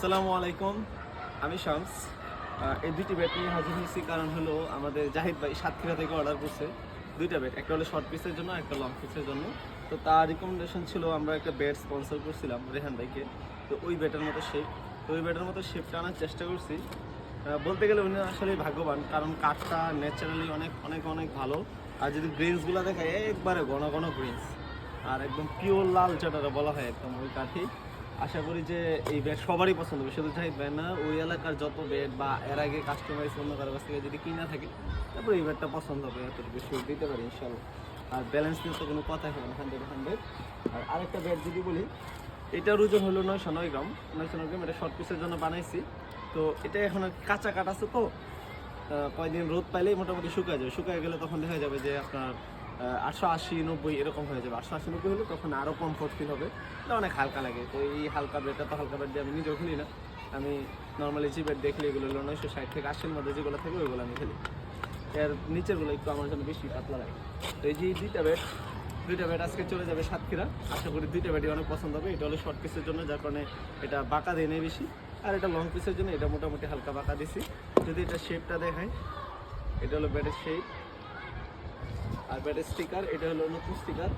আসসালামু আলাইকুম, আমি শামস। এই দুইটি ব্যাট নিয়ে হাজির হয়েছি কারণ হলো আমাদের জাহিদ ভাই সাতক্ষীরা থেকে অর্ডার করছে দুইটা ব্যাট, একটা হলো শর্ট পিসের জন্য, একটা লং পিসের জন্য। তো তার রিকমেন্ডেশন ছিল আমরা একটা ব্যাট স্পন্সর করছিলাম রেহান ভাইকে। তো ওই ব্যাটের মতো শেপ, শেপটা আনার চেষ্টা করছি। বলতে গেলে উনি আসলে ভাগ্যবান, কারণ কাঠটা ন্যাচারালি অনেক অনেক অনেক ভালো। আর যদি গ্রেন্সগুলো দেখায় একবারে ঘন ঘন গ্রেন্স, আর একদম পিওর লাল যেটা বলা হয় একদম ওই কাঠি। আশা করি যে এই ব্যাট সবারই পছন্দ হবে, শুধু জাহিদ ভাই না, ওই এলাকার যত ব্যাট বা এর আগে কাস্টমাইজ অন্য কারো কাছ থেকে যদি কিনা থাকে তারপর এই ব্যাটটা পছন্দ হবে, এতটুকু শিওর দিতে পারি ইনশাল্লাহ। আর ব্যালেন্স নিয়ে তো কোনো কথাই হবে না, 100-100। আর আরেকটা ব্যাট যদি বলি, এটার ওজন হলো 909 গ্রাম। 909 গ্রাম, এটা শর্ট পিসের জন্য বানাইছি। তো এটা এখন কাঁচা কাঠ আছে, তো কয়েকদিন রোদ পাইলেই মোটামুটি শুকায় যাবে। শুকায় গেলে তখন দেখা যাবে যে আপনার 880-90 এরকম হয়ে যাবে। 880-90 হলে তখন আরও কমফোর্ট ফিল হবে, এটা অনেক হালকা লাগে। তো এই হালকা ব্যাটটা তো হালকা ব্যাট দিয়ে আমি নিজেও খেলি না, আমি নর্মালি যে ব্যাট দেখলে এগুলো হলো 960 থেকে 80-র মধ্যে যেগুলো থাকে ওইগুলো আমি খেলি। এর নিচেরগুলো একটু আমার জন্য বেশি পাতলা লাগে। তো এই যে দুইটা ব্যাট আজকে চলে যাবে সাতক্ষীরা। আশা করি দুইটা ব্যাটই অনেক পছন্দ হবে। এটা হলো শর্ট পিসের জন্য, যার কারণে এটা বাঁকা দেয় নেই বেশি। আর এটা লং পিসের জন্য এটা মোটামুটি হালকা বাঁকা দিছি। যদি এটা শেপটা দেখায়, এটা হলো ব্যাটের শেপ। আর ব্যাটের স্টিকার, এটা হলো নতুন স্টিকার।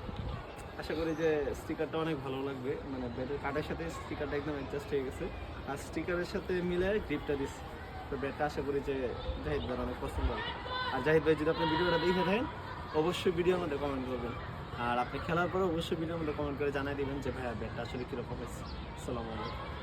আশা করি যে স্টিকারটা অনেক ভালো লাগবে, মানে ব্যাটের কার্ডের সাথে স্টিকারটা একদম অ্যাডজাস্ট হয়ে গেছে। আর স্টিকারের সাথে মিলে গ্রিপটা দিচ্ছি। তো ব্যাটটা আশা করি যে জাহিদ ভাই অনেক পছন্দ হবে। আর জাহিদ ভাই যদি আপনি ভিডিওটা দেখে থাকেন, অবশ্যই ভিডিওর মধ্যে কমেন্ট করবেন। আর আপনি খেলার পরে অবশ্যই ভিডিওর মধ্যে কমেন্ট করে জানিয়ে দিবেন যে ভাইয়া ব্যাটটা আসলে কীরকম হয়েছে। আসসালামু আলাইকুম।